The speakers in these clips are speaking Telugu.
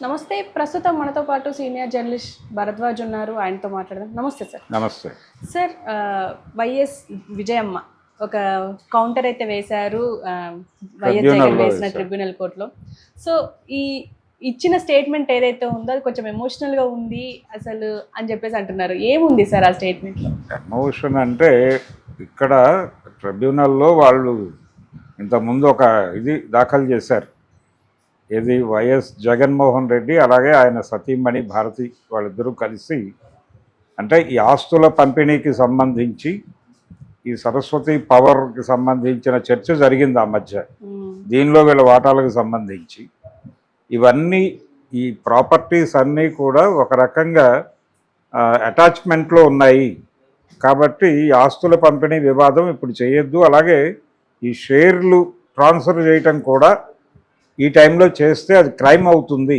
నమస్తే. ప్రస్తుతం మనతో పాటు సీనియర్ జర్నలిస్ట్ భరద్వాజ్ ఉన్నారు. ఆయనతో మాట్లాడదాం. నమస్తే సార్. నమస్తే సార్, వైఎస్ విజయమ్మ ఒక కౌంటర్ అయితే వేశారు వైఎస్ జగన్ వేసిన ట్రిబ్యునల్ కోర్టులో. సో ఈ ఇచ్చిన స్టేట్మెంట్ ఏదైతే ఉందో అది కొంచెం ఎమోషనల్గా ఉంది అసలు అని చెప్పేసి అంటున్నారు. ఏముంది సార్ ఆ స్టేట్మెంట్లో? ఎమోషన్ అంటే ఇక్కడ ట్రిబ్యునల్లో వాళ్ళు ఇంతకుముందు ఒక ఇది దాఖలు చేశారు. ఇది వైఎస్ జగన్మోహన్ రెడ్డి అలాగే ఆయన సతీమణి భారతి వాళ్ళిద్దరూ కలిసి అంటే ఈ ఆస్తుల పంపిణీకి సంబంధించి ఈ సరస్వతి పవర్కి సంబంధించిన చర్చ జరిగింది ఆ మధ్య. దీనిలో వీళ్ళ వాటాలకు సంబంధించి ఇవన్నీ ఈ ప్రాపర్టీస్ అన్నీ కూడా ఒక రకంగా అటాచ్మెంట్లో ఉన్నాయి కాబట్టి ఈ ఆస్తుల పంపిణీ వివాదం ఇప్పుడు చేయొద్దు, అలాగే ఈ షేర్లు ట్రాన్స్ఫర్ చేయటం కూడా ఈ టైంలో చేస్తే అది క్రైమ్ అవుతుంది.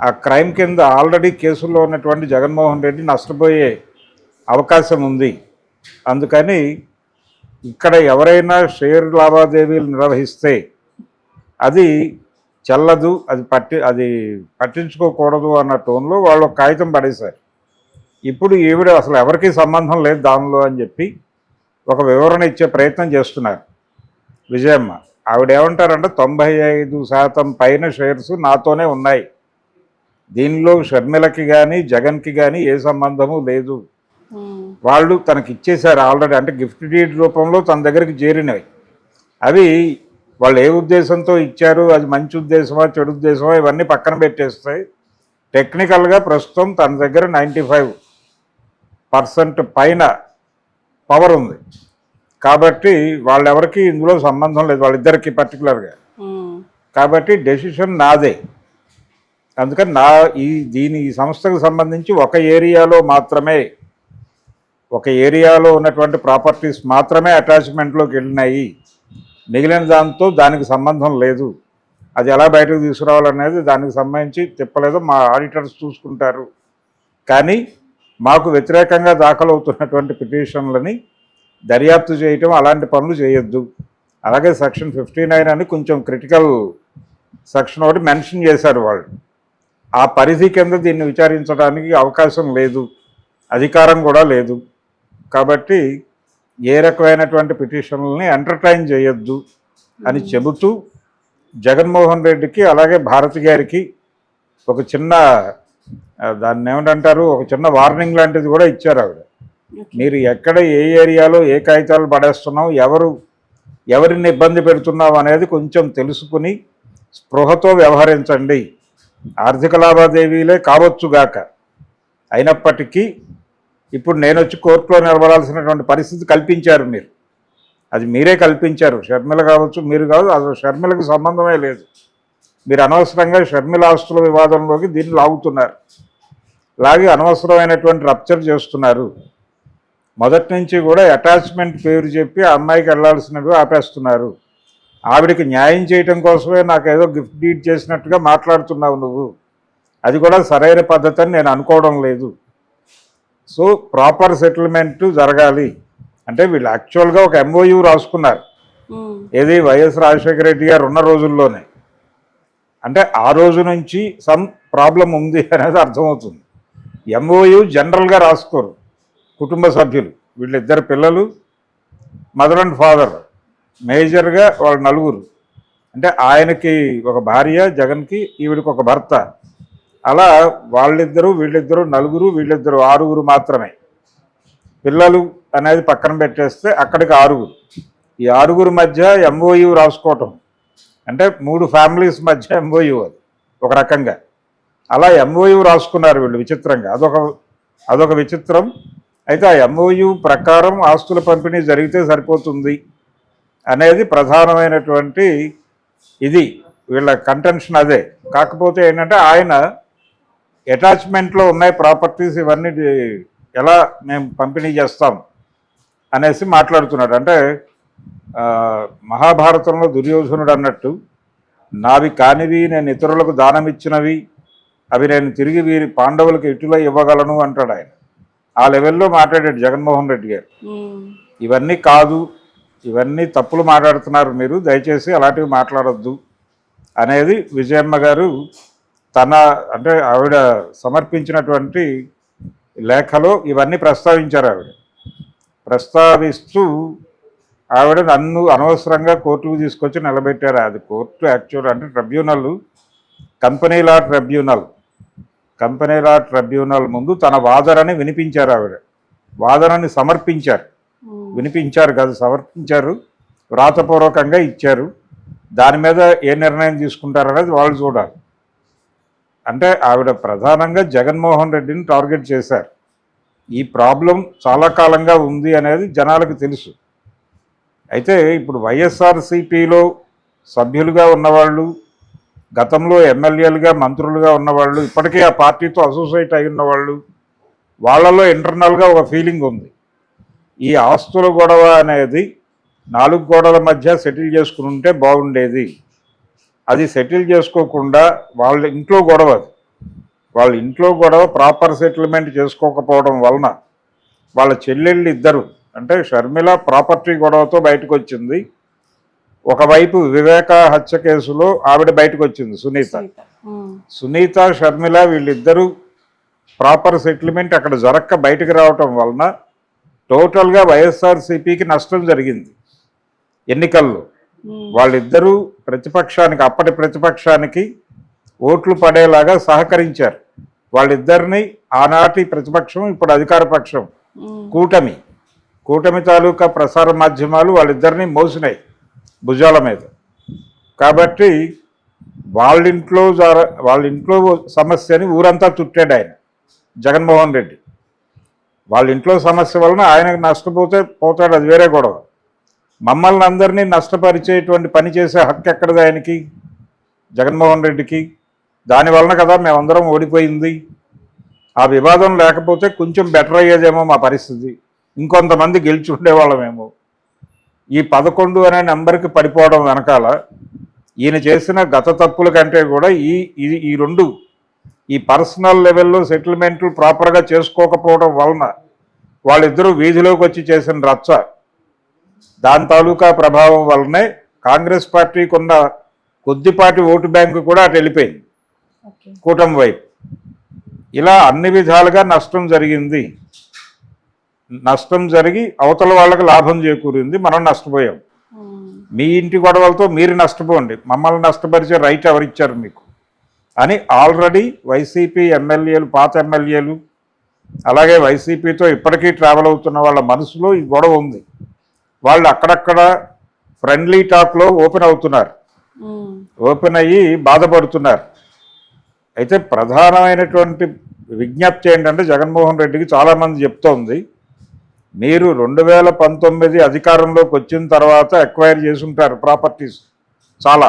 ఆ క్రైమ్ కింద ఆల్రెడీ కేసుల్లో ఉన్నటువంటి జగన్మోహన్ రెడ్డి నష్టపోయే అవకాశం ఉంది. అందుకని ఇక్కడ ఎవరైనా షేర్ లావాదేవీలు నిర్వహిస్తే అది చెల్లదు, అది పట్టించుకోకూడదు అన్న టోన్లో వాళ్ళు ఒక కాగితం పడేశారు. ఇప్పుడు ఈవిడ అసలు ఎవరికీ సంబంధం లేదు దానిలో అని చెప్పి ఒక వివరణ ఇచ్చే ప్రయత్నం చేస్తున్నారు విజయమ్మ. ఆవిడ ఏమంటారంటే 95% పైన షేర్స్ నాతోనే ఉన్నాయి, దీనిలో షర్మిలకి కానీ జగన్కి కానీ ఏ సంబంధము లేదు, వాళ్ళు తనకి ఇచ్చేశారు ఆల్రెడీ, అంటే గిఫ్ట్ డీడ్ రూపంలో తన దగ్గరికి చేరినవి. అవి వాళ్ళు ఏ ఉద్దేశంతో ఇచ్చారు, అది మంచి ఉద్దేశమా చెడు ఉద్దేశమా ఇవన్నీ పక్కన పెట్టేస్తాయి. టెక్నికల్గా ప్రస్తుతం తన దగ్గర 95% పైన పవర్ ఉంది కాబట్టి వాళ్ళెవరికి ఇందులో సంబంధం లేదు, వాళ్ళిద్దరికి పర్టికులర్గా. కాబట్టి డెసిషన్ నాదే. అందుకని ఈ సంస్థకు సంబంధించి ఒక ఏరియాలో ఉన్నటువంటి ప్రాపర్టీస్ మాత్రమే అటాచ్మెంట్లోకి వెళ్ళినాయి, మిగిలిన దాంతో దానికి సంబంధం లేదు. అది ఎలా బయటకు తీసుకురావాలనేది దానికి సంబంధించి తిప్పలేదు, మా ఆడిటర్స్ చూసుకుంటారు. కానీ మాకు వ్యతిరేకంగా దాఖలవుతున్నటువంటి పిటిషన్లని దర్యాప్తు చేయటం అలాంటి పనులు చేయొద్దు. అలాగే సెక్షన్ 59 అని కొంచెం క్రిటికల్ సెక్షన్ ఒకటి మెన్షన్ చేశారు వాళ్ళు. ఆ పరిధి కింద దీన్ని విచారించడానికి అవకాశం లేదు, అధికారం కూడా లేదు. కాబట్టి ఏ రకమైనటువంటి పిటిషన్లని ఎంటర్టైన్ చేయొద్దు అని చెబుతూ జగన్మోహన్ రెడ్డికి అలాగే భారతి గారికి ఒక చిన్న దాన్ని ఏమంటారు ఒక చిన్న వార్నింగ్ లాంటిది కూడా ఇచ్చారు ఆవిడ. మీరు ఎక్కడ ఏ ఏరియాలో ఏ కాగితాలు పడేస్తున్నావు, ఎవరిని ఇబ్బంది పెడుతున్నావు అనేది కొంచెం తెలుసుకుని స్పృహతో వ్యవహరించండి. ఆర్థిక లావాదేవీలే కావచ్చుగాక, అయినప్పటికీ ఇప్పుడు నేను వచ్చి కోర్టులో నిలబడాల్సినటువంటి పరిస్థితి కల్పించారు మీరు, అది మీరే కల్పించారు. షర్మిల కావచ్చు మీరు కాదు, అసలు షర్మిలకు సంబంధమే లేదు. మీరు అనవసరంగా షర్మిల ఆస్తుల వివాదంలోకి దీన్ని లాగుతున్నారు, లాగి అనవసరమైనటువంటి రప్చర్ చేస్తున్నారు. మొదటి నుంచి కూడా అటాచ్మెంట్ పేరు చెప్పి ఆ అమ్మాయికి వెళ్లాల్సినవి ఆపేస్తున్నారు. ఆవిడికి న్యాయం చేయటం కోసమే నాకేదో గిఫ్ట్ డీడ్ చేసినట్టుగా మాట్లాడుతున్నావు నువ్వు, అది కూడా సరైన పద్ధతి అని నేను అనుకోవడం లేదు. సో ప్రాపర్ సెటిల్మెంట్ జరగాలి అంటే వీళ్ళు యాక్చువల్గా ఒక MOU రాసుకున్నారు, ఏది వైఎస్ రాజశేఖర రెడ్డి గారు ఉన్న రోజుల్లోనే. అంటే ఆ రోజు నుంచి సమ్ ప్రాబ్లం ఉంది అనేది అర్థమవుతుంది. MOU జనరల్గా రాసుకోరు కుటుంబ సభ్యులు, వీళ్ళిద్దరు పిల్లలు, మదర్ అండ్ ఫాదర్, మేజర్గా వాళ్ళు నలుగురు. అంటే ఆయనకి ఒక భార్య, జగన్కి ఈవిడికి ఒక భర్త, అలా వీళ్ళిద్దరు నలుగురు, వీళ్ళిద్దరు 6 మాత్రమే. పిల్లలు అనేది పక్కన పెట్టేస్తే అక్కడికి 6. ఈ 6 మధ్య MOU రాసుకోవటం అంటే 3 ఫ్యామిలీస్ మధ్య MOU అది ఒక రకంగా. అలా MOU రాసుకున్నారు వీళ్ళు విచిత్రంగా, అదొక విచిత్రం. అయితే ఆ MOU ప్రకారం ఆస్తుల పంపిణీ జరిగితే సరిపోతుంది అనేది ప్రధానమైనటువంటి ఇది వీళ్ళ కంటెన్షన్ అదే. కాకపోతే ఏంటంటే ఆయన అటాచ్మెంట్లో ఉన్నాయి ప్రాపర్టీస్, ఇవన్నీ ఎలా మేము పంపిణీ చేస్తాం అనేసి మాట్లాడుతున్నాడు. అంటే మహాభారతంలో దుర్యోధనుడు అన్నట్టు నావి కానివి నేను ఇతరులకు దానం ఇచ్చినవి అవి నేను తిరిగి వీరి పాండవులకు ఇటులో ఇవ్వగలను అంటాడు ఆయన. ఆ లెవెల్లో మాట్లాడాడు జగన్మోహన్ రెడ్డి గారు. ఇవన్నీ కాదు, ఇవన్నీ తప్పులు మాట్లాడుతున్నారు మీరు, దయచేసి అలాంటివి మాట్లాడొద్దు అనేది విజయమ్మ గారు తన అంటే ఆవిడ సమర్పించినటువంటి లేఖలో ఇవన్నీ ప్రస్తావించారు. ఆవిడ ప్రస్తావిస్తూ ఆవిడ నన్ను అనవసరంగా కోర్టుకు తీసుకొచ్చి నిలబెట్టారు. అది కోర్టు యాక్చువల్ అంటే ట్రిబ్యునల్, కంపెనీ లా ట్రిబ్యునల్ ముందు తన వాదనని వినిపించారు. ఆవిడ వాదనని వినిపించారు కాదు, సమర్పించారు, వ్రాతపూర్వకంగా ఇచ్చారు. దాని మీద ఏ నిర్ణయం తీసుకుంటారనేది వాళ్ళు చూడాలి. అంటే ఆవిడ ప్రధానంగా జగన్మోహన్ రెడ్డిని టార్గెట్ చేశారు. ఈ ప్రాబ్లం చాలా కాలంగా ఉంది అనేది జనాలకు తెలుసు. అయితే ఇప్పుడు వైఎస్ఆర్సీపీలో సభ్యులుగా ఉన్నవాళ్ళు, గతంలో ఎమ్మెల్యేలుగా మంత్రులుగా ఉన్నవాళ్ళు, ఇప్పటికీ ఆ పార్టీతో అసోసియేట్ అయి ఉన్నవాళ్ళు, వాళ్ళలో ఇంటర్నల్గా ఒక ఫీలింగ్ ఉంది. ఈ ఆస్తుల గొడవ అనేది 4 గోడల మధ్య సెటిల్ చేసుకుని ఉంటే బాగుండేది. అది సెటిల్ చేసుకోకుండా వాళ్ళ ఇంట్లో గొడవ ప్రాపర్ సెటిల్మెంట్ చేసుకోకపోవడం వలన వాళ్ళ చెల్లెళ్ళు ఇద్దరు అంటే షర్మిల ప్రాపర్టీ గొడవతో బయటకు వచ్చింది. ఒకవైపు వివేక హత్య కేసులో ఆవిడ బయటకు వచ్చింది, సునీత షర్మిల వీళ్ళిద్దరూ ప్రాపర్ సెటిల్మెంట్ అక్కడ జరక్క బయటకు రావటం వలన టోటల్గా వైఎస్ఆర్సీపీకి నష్టం జరిగింది. ఎన్నికల్లో వాళ్ళిద్దరూ అప్పటి ప్రతిపక్షానికి ఓట్లు పడేలాగా సహకరించారు. వాళ్ళిద్దరిని ఆనాటి ప్రతిపక్షం, ఇప్పుడు అధికార పక్షం కూటమి తాలూకా ప్రసార మాధ్యమాలు వాళ్ళిద్దరిని మోసినాయి భుజాల మీద. కాబట్టి వాళ్ళ ఇంట్లో సమస్యని ఊరంతా చుట్టాడు ఆయన జగన్మోహన్ రెడ్డి. వాళ్ళ ఇంట్లో సమస్య వలన ఆయనకు పోతాడు, అది వేరే గొడవ. మమ్మల్ని అందరినీ నష్టపరిచేటువంటి పని చేసే హక్కు ఎక్కడది ఆయనకి, జగన్మోహన్ రెడ్డికి? దానివలన కదా మేమందరం ఓడిపోయింది. ఆ వివాదం లేకపోతే కొంచెం బెటర్ అయ్యేదేమో మా పరిస్థితి, ఇంకొంతమంది గెలిచి ఉండేవాళ్ళమేమో. ఈ 11 అనే నెంబర్కి పడిపోవడం వెనకాల ఈయన చేసిన గత తప్పుల కంటే కూడా ఈ 2 ఈ పర్సనల్ లెవెల్లో సెటిల్మెంట్లు ప్రాపర్గా చేసుకోకపోవడం వలన వాళ్ళిద్దరూ వీధిలోకి వచ్చి చేసిన రచ్చ, దాని తాలూకా ప్రభావం వల్లనే కాంగ్రెస్ పార్టీకి ఉన్న కొద్దిపాటి ఓటు బ్యాంకు కూడా అటు వెళ్ళిపోయింది కూటమి వైపు. ఇలా అన్ని విధాలుగా నష్టం జరిగి అవతల వాళ్ళకి లాభం చేకూరింది, మనం నష్టపోయాం. మీ ఇంటి గొడవలతో మీరు నష్టపోండి, మమ్మల్ని నష్టపరిచే రైట్ ఎవరిచ్చారు మీకు అని ఆల్రెడీ వైసీపీ ఎమ్మెల్యేలు, పాత ఎమ్మెల్యేలు, అలాగే వైసీపీతో ఇప్పటికీ ట్రావెల్ అవుతున్న వాళ్ళ మనసులో ఈ గొడవ ఉంది. వాళ్ళు అక్కడక్కడ ఫ్రెండ్లీ టాక్లో ఓపెన్ అయ్యి బాధపడుతున్నారు. అయితే ప్రధానమైనటువంటి విజ్ఞప్తి ఏంటంటే జగన్మోహన్ రెడ్డికి చాలామంది చెప్తోంది, మీరు 2019 అధికారంలోకి వచ్చిన తర్వాత ఎక్వైర్ చేసుంటారు ప్రాపర్టీస్ చాలా,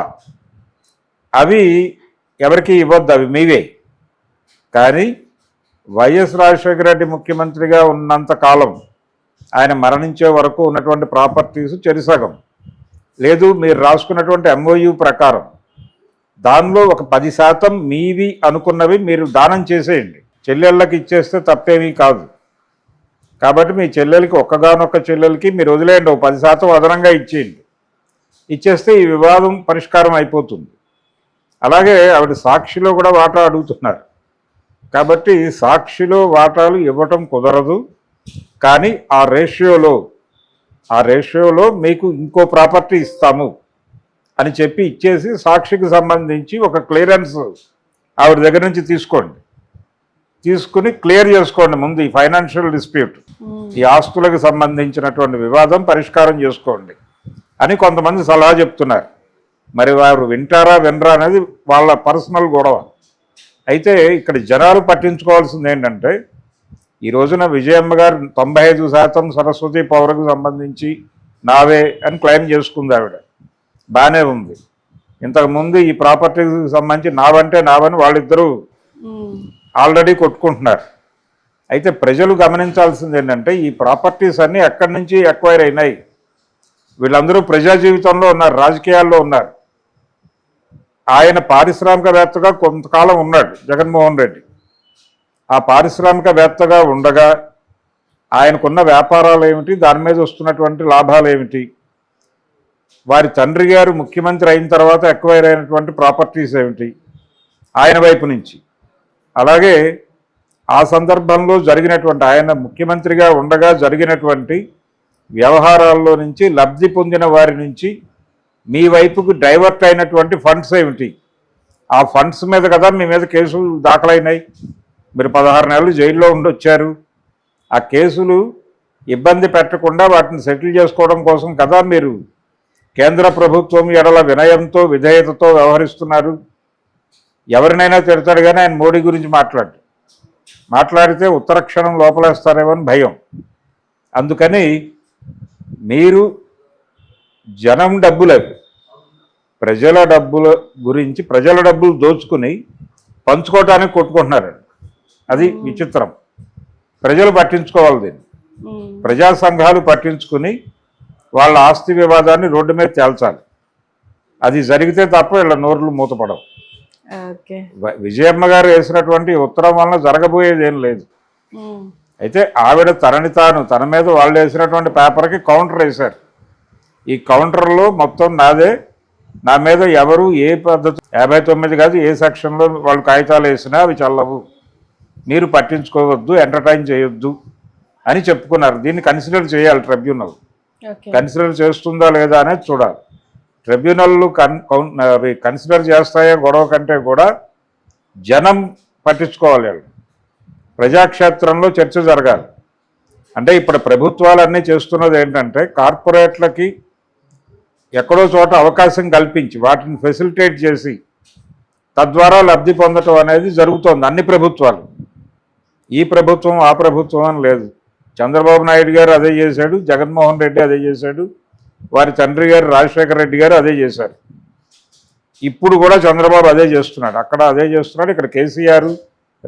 అవి ఎవరికి ఇవ్వద్దు, అవి మీవే. కానీ వైఎస్ రాజశేఖర రెడ్డి ముఖ్యమంత్రిగా ఉన్నంత కాలం, ఆయన మరణించే వరకు ఉన్నటువంటి ప్రాపర్టీస్ చెరిసగం లేదు, మీరు రాసుకున్నటువంటి MOU ప్రకారం దానిలో ఒక 10% మీవి అనుకున్నవి మీరు దానం చేసేయండి, చెల్లెళ్ళకి ఇచ్చేస్తే తప్పేమీ కాదు. కాబట్టి మీ చెల్లెలకి, ఒక్కగానొక్క చెల్లెలకి మీరు వదిలేయండి, 10% అదనంగా ఇచ్చేస్తే ఈ వివాదం పరిష్కారం అయిపోతుంది. అలాగే ఆవిడ సాక్షిలో కూడా వాటా అడుగుతున్నారు. కాబట్టి సాక్షిలో వాటాలు ఇవ్వటం కుదరదు, కానీ ఆ రేషియోలో మీకు ఇంకో ప్రాపర్టీ ఇస్తాము అని చెప్పి ఇచ్చేసి సాక్షికి సంబంధించి ఒక క్లియరెన్స్ ఆవిడ దగ్గర నుంచి తీసుకుని క్లియర్ చేసుకోండి ముందు ఈ ఫైనాన్షియల్ డిస్ప్యూట్, ఈ ఆస్తులకు సంబంధించినటువంటి వివాదం పరిష్కారం చేసుకోండి అని కొంతమంది సలహా చెప్తున్నారు. మరి వారు వినరా అనేది వాళ్ళ పర్సనల్ గొడవ. అయితే ఇక్కడ జనాలు పట్టించుకోవాల్సింది ఏంటంటే, ఈ రోజున విజయమ్మ గారు 95% సరస్వతి పవర్కు సంబంధించి నావే అని క్లెయిమ్ చేసుకుంది. ఆవిడ బాగానే ఉంది. ఇంతకుముందు ఈ ప్రాపర్టీకి సంబంధించి నావని వాళ్ళిద్దరూ ఆల్రెడీ కొట్టుకుంటున్నారు. అయితే ప్రజలు గమనించాల్సింది ఏంటంటే, ఈ ప్రాపర్టీస్ అన్నీ ఎక్కడి నుంచి ఎక్వైర్ అయినాయి? వీళ్ళందరూ ప్రజా జీవితంలో ఉన్నారు, రాజకీయాల్లో ఉన్నారు. ఆయన పారిశ్రామికవేత్తగా కొంతకాలం ఉన్నాడు జగన్మోహన్ రెడ్డి. ఆ పారిశ్రామికవేత్తగా ఉండగా ఆయనకున్న వ్యాపారాలు ఏమిటి, దాని మీద వస్తున్నటువంటి లాభాలు ఏమిటి, వారి తండ్రి గారు ముఖ్యమంత్రి అయిన తర్వాత ఎక్వైర్ అయినటువంటి ప్రాపర్టీస్ ఏమిటి, ఆయన వైపు నుంచి. అలాగే ఆ సందర్భంలో జరిగినటువంటి, ఆయన ముఖ్యమంత్రిగా ఉండగా జరిగినటువంటి వ్యవహారాల్లో నుంచి లబ్ధి పొందిన వారి నుంచి మీ వైపుకు డైవర్ట్ అయినటువంటి ఫండ్స్ ఏమిటి, ఆ ఫండ్స్ మీద కదా మీ మీద కేసులు దాఖలైనాయి. మీరు 16 నెలలు జైల్లో ఉండొచ్చారు. ఆ కేసులు ఇబ్బంది పెట్టకుండా వాటిని సెటిల్ చేసుకోవడం కోసం కదా మీరు కేంద్ర ప్రభుత్వం ఎడల వినయంతో విధేయతతో వ్యవహరిస్తున్నారు. ఎవరినైనా తిడతాడు కానీ ఆయన మోడీ గురించి మాట్లాడితే ఉత్తర క్షణం లోపలేస్తారేమో అని భయం. అందుకని మీరు జనం డబ్బులు, ప్రజల డబ్బుల గురించి, ప్రజల డబ్బులు దోచుకుని పంచుకోవటానికి కొట్టుకుంటున్నారు. అది విచిత్రం. ప్రజలు పట్టించుకోవాలి దీన్ని. ప్రజా సంఘాలు పట్టించుకుని వాళ్ళ ఆస్తి వివాదాన్ని రోడ్డు మీద తేల్చాలి. అది జరిగితే తప్ప వీళ్ళ నోర్లు మూతపడవు. విజయమ్మ గారు వేసినటువంటి ఉత్తరం వలన జరగబోయేది ఏం లేదు. అయితే ఆవిడ తన మీద వాళ్ళు వేసినటువంటి పేపర్కి కౌంటర్ వేశారు. ఈ కౌంటర్లో మొత్తం నాదే, నా మీద ఎవరు ఏ పద్ధతి 59 కాదు ఏ సెక్షన్లో వాళ్ళు కాగితాలు వేసినా అవి చల్లవు, మీరు పట్టించుకోవద్దు, ఎంటర్టైన్ చేయొద్దు అని చెప్పుకున్నారు. దీన్ని కన్సిడర్ చేయాలి ట్రిబ్యునల్. కన్సిడర్ చేస్తుందా లేదా అనేది చూడాలి. ట్రిబ్యునల్లు కన్సిడర్ చేస్తాయో గొడవ కంటే కూడా జనం పట్టించుకోవాలి. వాళ్ళు ప్రజాక్షేత్రంలో చర్చ జరగాలి. అంటే ఇప్పుడు ప్రభుత్వాలన్నీ చేస్తున్నది ఏంటంటే కార్పొరేట్లకి ఎక్కడో చోట అవకాశం కల్పించి వాటిని ఫెసిలిటేట్ చేసి తద్వారా లబ్ధి పొందటం అనేది జరుగుతోంది అన్ని ప్రభుత్వాలు. ఈ ప్రభుత్వం ఆ ప్రభుత్వం అని లేదు. చంద్రబాబు నాయుడు గారు అదే చేశాడు, జగన్మోహన్ రెడ్డి అదే చేశాడు, వారి తండ్రి గారు రాజశేఖర రెడ్డి గారు అదే చేశారు. ఇప్పుడు కూడా చంద్రబాబు అదే చేస్తున్నాడు. అక్కడ అదే చేస్తున్నాడు, ఇక్కడ కేసీఆర్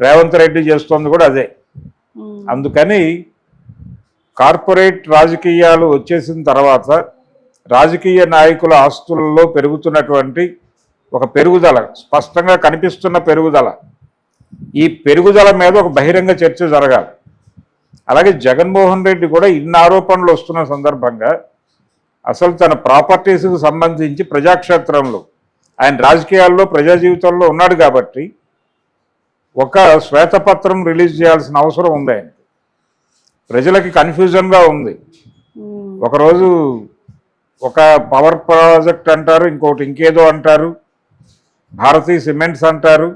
రేవంత్ రెడ్డి చేస్తోంది కూడా అదే. అందుకని కార్పొరేట్ రాజకీయాలు వచ్చేసిన తర్వాత రాజకీయ నాయకుల ఆస్తులలో పెరుగుతున్నటువంటి ఒక పెరుగుదల, స్పష్టంగా కనిపిస్తున్న పెరుగుదల, ఈ పెరుగుదల మీద ఒక బహిరంగ చర్చ జరగాలి. అలాగే జగన్మోహన్ రెడ్డి కూడా ఇన్ని ఆరోపణలు వస్తున్న సందర్భంగా అసలు తన ప్రాపర్టీస్కి సంబంధించి ప్రజాక్షేత్రంలో ఆయన రాజకీయాల్లో ప్రజా జీవితంలో ఉన్నాడు కాబట్టి ఒక శ్వేతపత్రం రిలీజ్ చేయాల్సిన అవసరం ఉంది. ఆయన ప్రజలకి కన్ఫ్యూజన్గా ఉంది. ఒకరోజు ఒక పవర్ ప్రాజెక్ట్ అంటారు, ఇంకోటి ఇంకేదో అంటారు, భారతీయ సిమెంట్స్ అంటారు,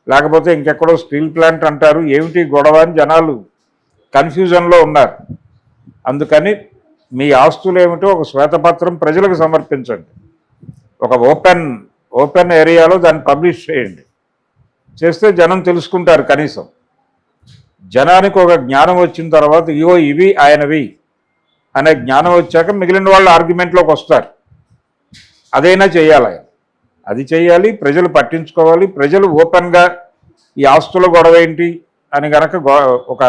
లేకపోతే ఇంకెక్కడో స్టీల్ ప్లాంట్ అంటారు. ఏమిటి గొడవ అని జనాలు కన్ఫ్యూజన్లో ఉన్నారు. అందుకని మీ ఆస్తులు ఏమిటో ఒక శ్వేతపత్రం ప్రజలకు సమర్పించండి. ఒక ఓపెన్ ఏరియాలో దాన్ని పబ్లిష్ చేయండి. చేస్తే జనం తెలుసుకుంటారు. కనీసం జనానికి ఒక జ్ఞానం వచ్చిన తర్వాత ఇవి ఆయనవి అనే జ్ఞానం వచ్చాక మిగిలిన వాళ్ళు ఆర్గ్యుమెంట్లోకి వస్తారు. అదైనా చేయాలి. అది చేయాలి, ప్రజలు పట్టించుకోవాలి. ప్రజలు ఓపెన్గా ఈ ఆస్తుల గొడవ ఏంటి అని కనుక ఒక